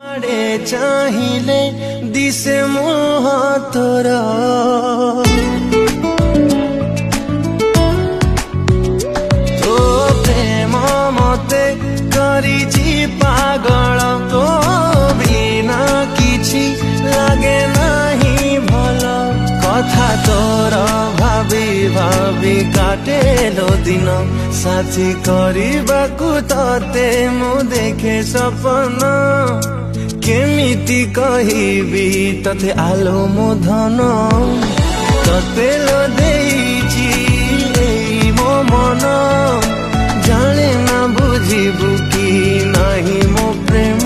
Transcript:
आड़े चाहिले दिसे मोह तोर तो प्रेम मते करिछि पागल तो बिना किछि लागे नाही भल कथा तोर भाबी भाबी काटेलो दिन साथी करबाकू तते मु देखे सपन केमिति कहिबी तते आलो मो धन तते लो देइछि एई मो मन जाने ना बुझिबू कि नाही मो प्रेम।